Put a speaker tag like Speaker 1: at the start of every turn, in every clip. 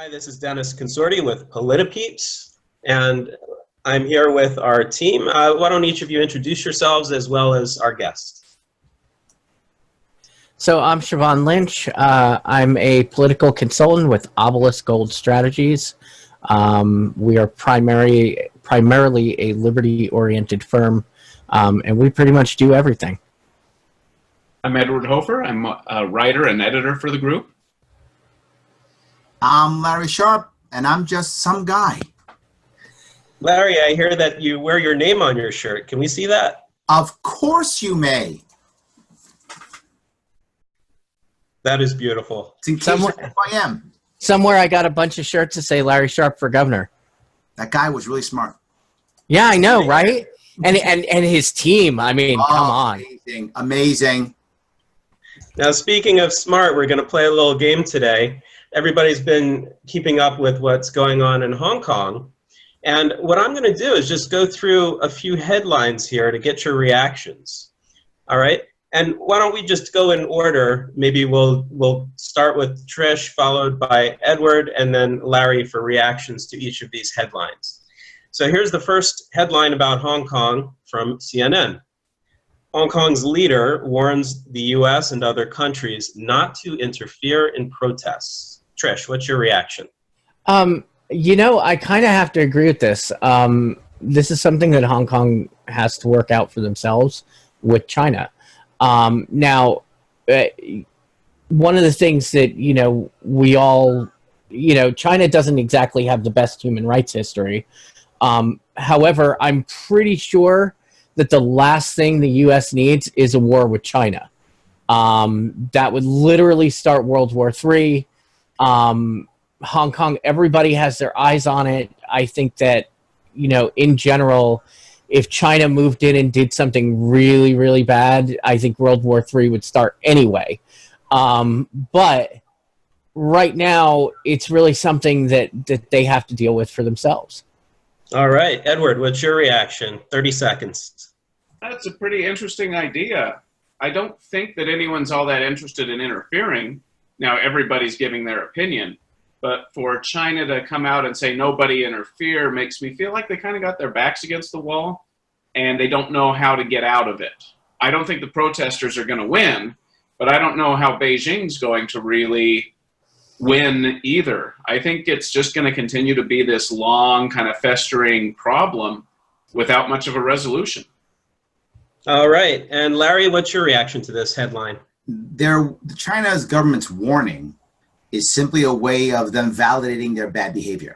Speaker 1: Hi, this is Dennis Consorti with PolitiPeeps, and I'm here with our team. Why don't each of you introduce yourselves as well as our guests?
Speaker 2: So I'm Siobhan Lynch. I'm a political consultant with Obelisk Gold Strategies. We are primarily a liberty-oriented firm, and we pretty much do everything.
Speaker 3: I'm Edward Hofer. I'm a writer and editor for the group.
Speaker 4: I'm Larry Sharpe, and I'm just some guy.
Speaker 1: Larry, I hear that you wear your name on your shirt. Can we see that?
Speaker 4: Of course you may.
Speaker 1: That is beautiful.
Speaker 4: It's in case you know who I am.
Speaker 2: Somewhere I got a bunch of shirts that say Larry Sharpe for governor.
Speaker 4: That guy was really smart.
Speaker 2: Yeah, I know, right? And his team, I mean, come on.
Speaker 4: Amazing, amazing.
Speaker 1: Now, speaking of smart, we're going to play a little game today. Everybody's been keeping up with what's going on in Hong Kong. And what I'm going to do is just go through a few headlines here to get your reactions. All right? And why don't we just go in order? Maybe we'll start with Trish, followed by Edward, and then Larry for reactions to each of these headlines. So here's the first headline about Hong Kong from CNN. Hong Kong's leader warns the U.S. and other countries not to interfere in protests. Trish, what's your reaction?
Speaker 2: You know, I kind of have to agree with this. This is something that Hong Kong has to work out for themselves with China. Now, one of the things that, we all, China doesn't exactly have the best human rights history. However, I'm pretty sure that the last thing the U.S. needs is a war with China. That would literally start World War III. Hong Kong, everybody has their eyes on it. I think that, in general, if China moved in and did something really, really bad, I think World War III would start anyway. But right now, it's really something that they have to deal with for themselves.
Speaker 1: All right. Edward, what's your reaction? 30 seconds.
Speaker 3: That's a pretty interesting idea. I don't think that anyone's all that interested in interfering. Now, everybody's giving their opinion. But for China to come out and say nobody interfere makes me feel like they kind of got their backs against the wall and they don't know how to get out of it. I don't think the protesters are going to win, but I don't know how Beijing's going to really win either. I think it's just going to continue to be this long kind of festering problem without much of a resolution.
Speaker 1: All right. And Larry, what's your reaction to this headline?
Speaker 4: China's government's warning is simply a way of them validating their bad behavior.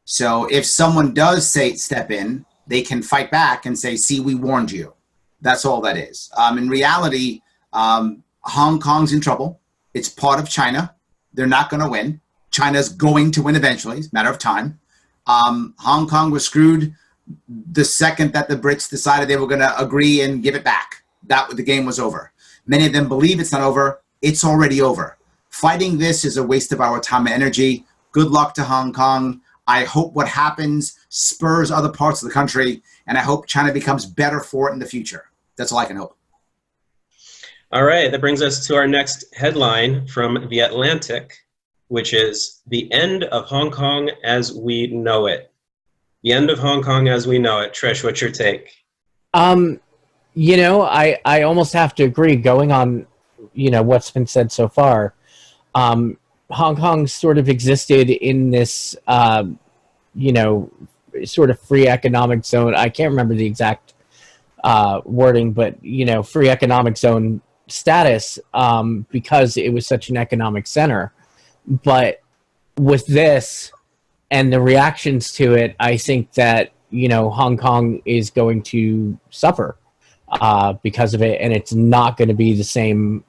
Speaker 4: So if someone does step in, they can fight back and say, see, we warned you. That's all that is. In reality, Hong Kong's in trouble. It's part of China. They're not going to win. China's going to win eventually. It's a matter of time. Hong Kong was screwed the second that the Brits decided they were going to agree and give it back. The game was over. Many of them believe it's not over. It's already over. Fighting this is a waste of our time and energy. Good luck to Hong Kong. I hope what happens spurs other parts of the country, and I hope China becomes better for it in the future. That's all I can hope.
Speaker 1: All right, that brings us to our next headline from The Atlantic, which is The End of Hong Kong as We Know It. The end of Hong Kong as we know it. Trish, what's your take?
Speaker 2: I almost have to agree going on, what's been said so far. Hong Kong sort of existed in this, sort of free economic zone. I can't remember the exact wording, but, free economic zone status because it was such an economic center. But with this and the reactions to it, I think that, Hong Kong is going to suffer because of it, and it's not going to be the same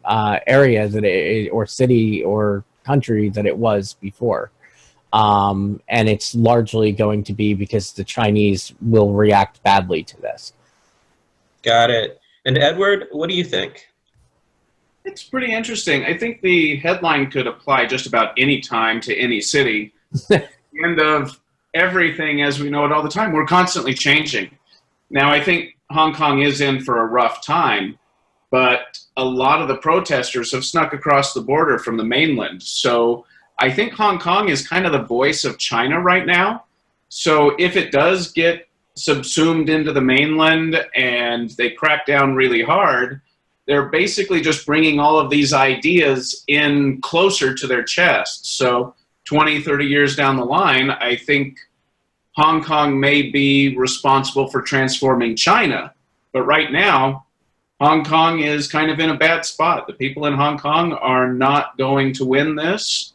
Speaker 2: area or city or country that it was before. And it's largely going to be because the Chinese will react badly to this. Got
Speaker 1: it. And Edward, what do you think?
Speaker 3: It's pretty interesting. I think the headline could apply just about any time to any city. The end of everything as we know it all the time. We're constantly changing. Now, I think Hong Kong is in for a rough time, but a lot of the protesters have snuck across the border from the mainland. So I think Hong Kong is kind of the voice of China right now. So if it does get subsumed into the mainland and they crack down really hard, they're basically just bringing all of these ideas in closer to their chest. So 20, 30 years down the line, I think Hong Kong may be responsible for transforming China. But right now, Hong Kong is kind of in a bad spot. The people in Hong Kong are not going to win this,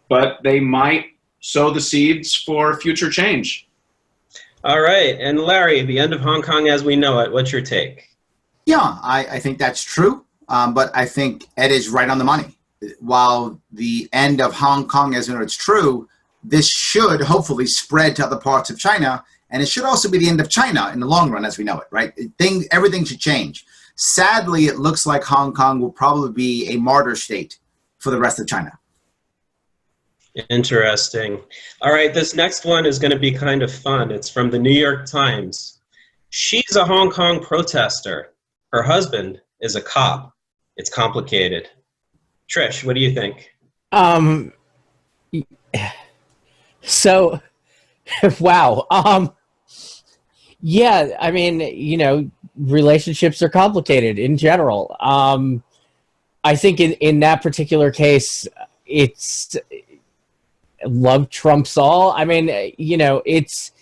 Speaker 3: but they might sow the seeds for future change.
Speaker 1: All right. And Larry, the end of Hong Kong as we know it, what's your take?
Speaker 4: Yeah, I think that's true. But I think Ed is right on the money. While the end of Hong Kong as we know it's true, this should hopefully spread to other parts of China. And it should also be the end of China in the long run as we know it, right? Everything should change. Sadly, it looks like Hong Kong will probably be a martyr state for the rest of China.
Speaker 1: Interesting. All right, this next one is going to be kind of fun. It's from the New York Times. She's a Hong Kong protester. Her husband is a cop. It's complicated. Trish, what do you think?
Speaker 2: So, wow. Yeah, I mean, you know, relationships are complicated in general. I think in that particular case, it's love trumps all. I mean, you know, it's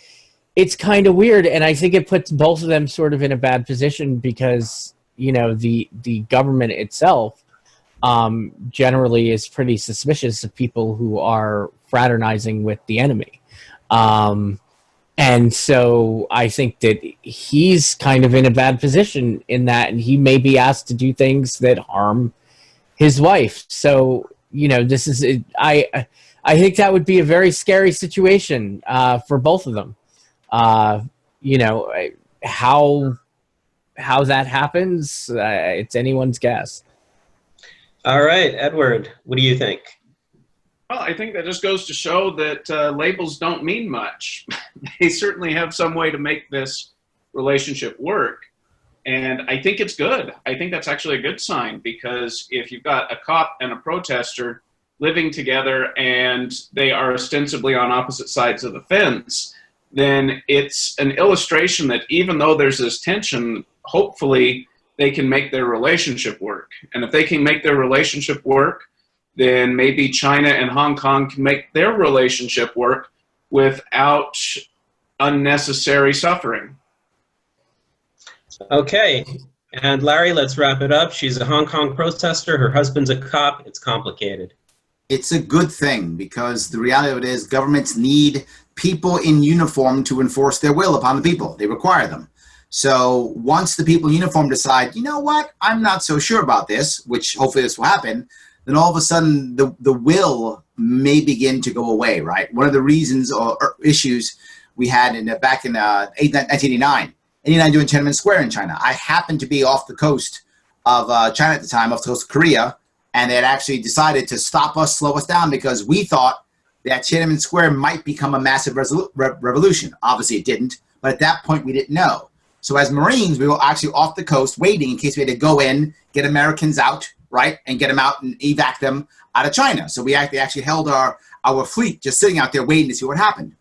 Speaker 2: kind of weird, and I think it puts both of them sort of in a bad position because, you know, the government itself generally is pretty suspicious of people who are fraternizing with the enemy. And so I think that he's kind of in a bad position in that, and he may be asked to do things that harm his wife. So, you know, this is I think that would be a very scary situation for both of them. You know, how that happens, it's anyone's guess.
Speaker 1: All right, Edward, what do you think?
Speaker 3: Well, I think that just goes to show that labels don't mean much. They certainly have some way to make this relationship work. And I think it's good. I think that's actually a good sign, because if you've got a cop and a protester living together and they are ostensibly on opposite sides of the fence, then it's an illustration that even though there's this tension, hopefully they can make their relationship work. And if they can make their relationship work, then maybe China and Hong Kong can make their relationship work without unnecessary suffering.
Speaker 1: Okay, and Larry, let's wrap it up. She's a Hong Kong protester. Her husband's a cop. It's complicated.
Speaker 4: It's a good thing, because the reality of it is governments need people in uniform to enforce their will upon the people. They require them. So once the people in uniform decide, you know what, I'm not so sure about this, which hopefully this will happen, then all of a sudden the will may begin to go away, right? One of the reasons or issues we had back in 1989, doing Tiananmen Square in China. I happened to be off the coast of China at the time, off the coast of Korea, and they had actually decided to stop us, slow us down, because we thought that Tiananmen Square might become a massive revolution. Obviously it didn't, but at that point we didn't know. So as Marines, we were actually off the coast waiting in case we had to go in, get Americans out, right, and get them out and evac them out of China. So we actually held our fleet just sitting out there waiting to see what happened.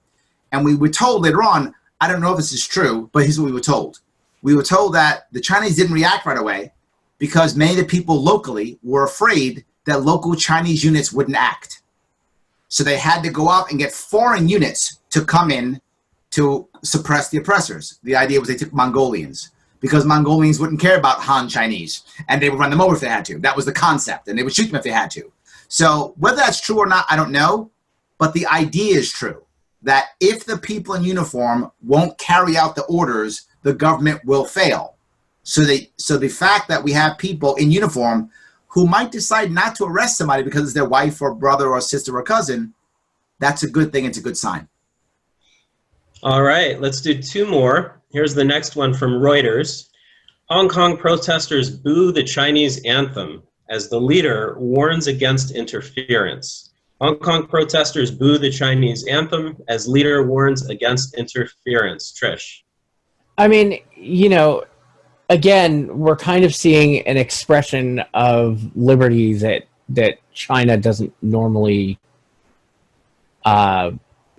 Speaker 4: And we were told later on, I don't know if this is true, but here's what we were told. We were told that the Chinese didn't react right away because many of the people locally were afraid that local Chinese units wouldn't act. So they had to go out and get foreign units to come in to suppress the oppressors. The idea was they took Mongolians, because Mongolians wouldn't care about Han Chinese, and they would run them over if they had to. That was the concept, and they would shoot them if they had to. So whether that's true or not, I don't know, but the idea is true, that if the people in uniform won't carry out the orders, the government will fail. So the fact that we have people in uniform who might decide not to arrest somebody because it's their wife or brother or sister or cousin, that's a good thing. It's a good sign.
Speaker 1: All right, let's do two more. Here's the next one from Reuters. Hong Kong protesters boo the Chinese anthem as the leader warns against interference. Hong Kong protesters boo the Chinese anthem as leader warns against interference. Trish.
Speaker 2: I mean, you know, again, we're kind of seeing an expression of liberty that China doesn't normally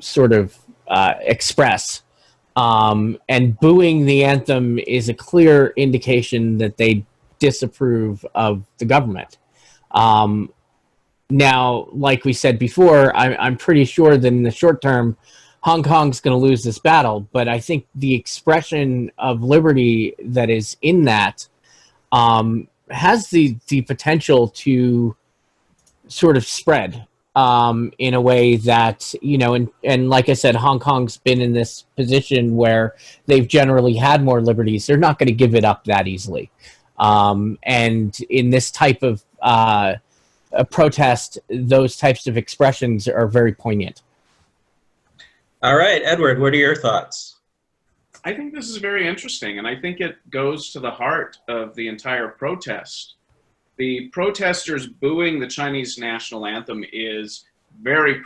Speaker 2: sort of express. And booing the anthem is a clear indication that they disapprove of the government. Now, like we said before, I'm pretty sure that in the short term, Hong Kong's going to lose this battle. But I think the expression of liberty that is in that has the potential to sort of spread in a way that, you know, and like I said, Hong Kong's been in this position where they've generally had more liberties. They're not going to give it up that easily. And in this type of a protest, those types of expressions are very poignant.
Speaker 1: All right, Edward, what are your thoughts?
Speaker 3: I think this is very interesting, and I think it goes to the heart of the entire protest. The protesters booing the Chinese national anthem is very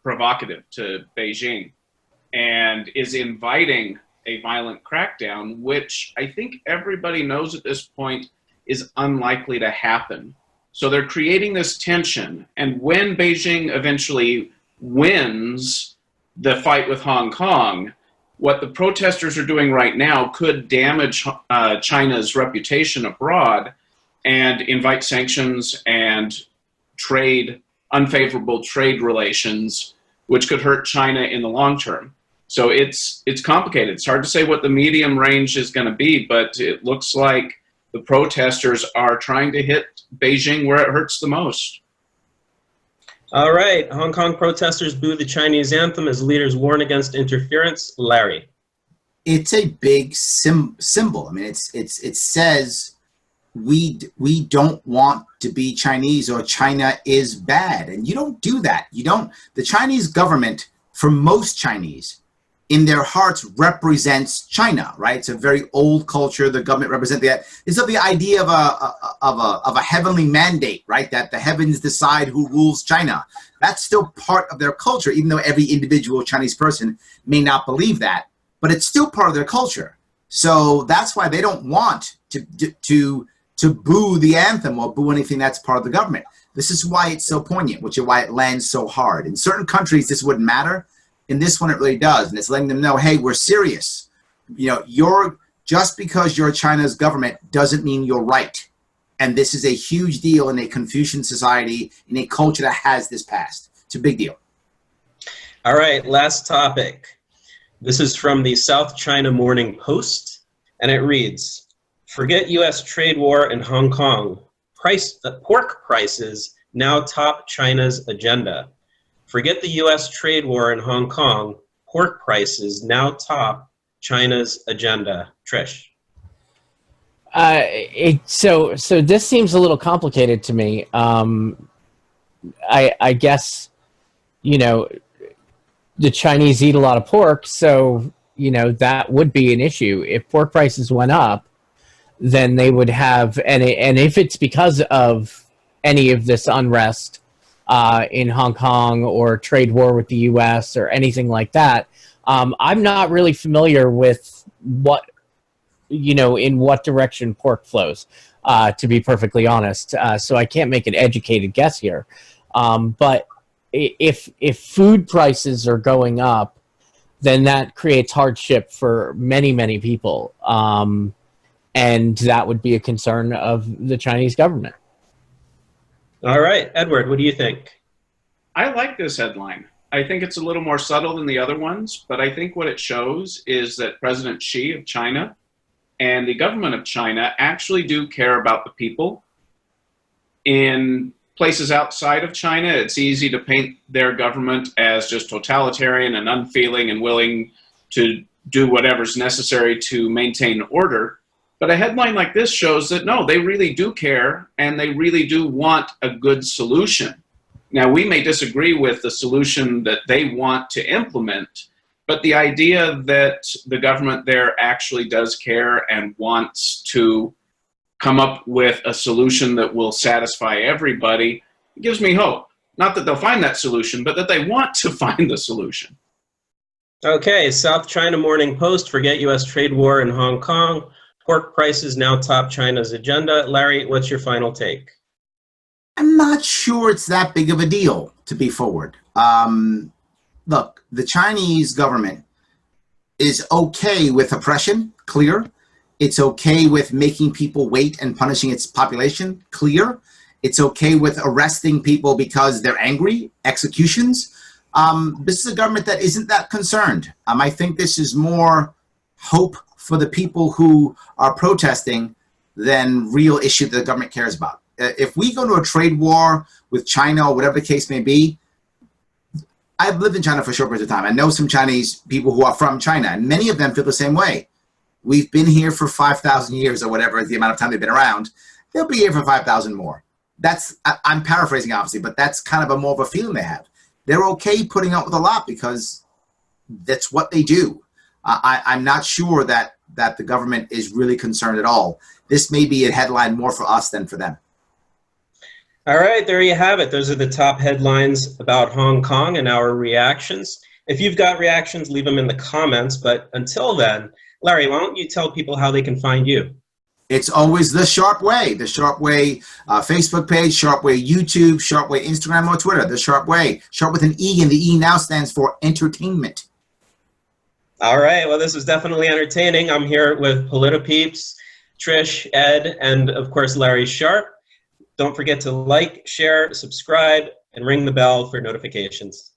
Speaker 3: provocative to Beijing and is inviting a violent crackdown, which I think everybody knows at this point is unlikely to happen. So they're creating this tension, and when Beijing eventually wins the fight with Hong Kong, what the protesters are doing right now could damage China's reputation abroad and invite sanctions and unfavorable trade relations, which could hurt China in the long term. So it's complicated. It's hard to say what the medium range is going to be, but it looks like the protesters are trying to hit Beijing where it hurts the most.
Speaker 1: All right, Hong Kong protesters boo the Chinese anthem as leaders warn against interference. Larry.
Speaker 4: It's a big symbol. I mean, it says we don't want to be Chinese, or China is bad. And you don't do that. The Chinese government, for most Chinese, in their hearts represents China, right? It's a very old culture. The government represents that. It's the idea of a heavenly mandate, right? That the heavens decide who rules China. That's still part of their culture, even though every individual Chinese person may not believe that, but it's still part of their culture. So that's why they don't want to boo the anthem or boo anything that's part of the government. This is why it's so poignant, which is why it lands so hard. In certain countries, this wouldn't matter. In this one, it really does, and it's letting them know, hey, we're serious. You know, just because you're China's government doesn't mean you're right. And this is a huge deal in a Confucian society, in a culture that has this past. It's a big deal.
Speaker 1: All right, last topic. This is from the South China Morning Post, and it reads, forget U.S. trade war in Hong Kong. Pork prices now top China's agenda. Forget the U.S. trade war in Hong Kong. Pork prices now top China's agenda. Trish.
Speaker 2: So this seems a little complicated to me. I guess, you know, the Chinese eat a lot of pork, so, you know, that would be an issue. If pork prices went up, then they would have, and if it's because of any of this unrest in Hong Kong or trade war with the U.S. or anything like that, I'm not really familiar with what, you know, in what direction pork flows, to be perfectly honest. So I can't make an educated guess here. But if food prices are going up, then that creates hardship for many, many people. And that would be a concern of the Chinese government.
Speaker 1: All right, Edward, what do you think?
Speaker 3: I like this headline. I think it's a little more subtle than the other ones, but I think what it shows is that President Xi of China and the government of China actually do care about the people. In places outside of China, it's easy to paint their government as just totalitarian and unfeeling and willing to do whatever's necessary to maintain order. But a headline like this shows that, no, they really do care, and they really do want a good solution. Now, we may disagree with the solution that they want to implement, but the idea that the government there actually does care and wants to come up with a solution that will satisfy everybody gives me hope. Not that they'll find that solution, but that they want to find the solution.
Speaker 1: Okay, South China Morning Post, forget U.S. trade war in Hong Kong. Pork prices now top China's agenda. Larry, what's your final take?
Speaker 4: I'm not sure it's that big of a deal, to be forward. look, the Chinese government is okay with oppression, clear. It's okay with making people wait and punishing its population, clear. It's okay with arresting people because they're angry, executions. This is a government that isn't that concerned. I think this is more hope for the people who are protesting than real issue that the government cares about. If we go to a trade war with China or whatever the case may be, I've lived in China for a short period of time. I know some Chinese people who are from China, and many of them feel the same way. We've been here for 5,000 years or whatever the amount of time they've been around. They'll be here for 5,000 more. I'm paraphrasing, obviously, but that's kind of a more of a feeling they have. They're okay putting up with a lot because that's what they do. I'm not sure that the government is really concerned at all. This may be a headline more for us than for them.
Speaker 1: All right, there you have it. Those are the top headlines about Hong Kong and our reactions. If you've got reactions, leave them in the comments. But until then, Larry, why don't you tell people how they can find you?
Speaker 4: It's always The Sharpe Way. The Sharpe Way Facebook page, Sharpe Way YouTube, Sharpe Way Instagram or Twitter. The Sharpe Way. Sharpe with an E, and the E now stands for entertainment.
Speaker 1: All right, well, this was definitely entertaining. I'm here with PolitiPeeps, Trish, Ed, and of course, Larry Sharpe. Don't forget to like, share, subscribe, and ring the bell for notifications.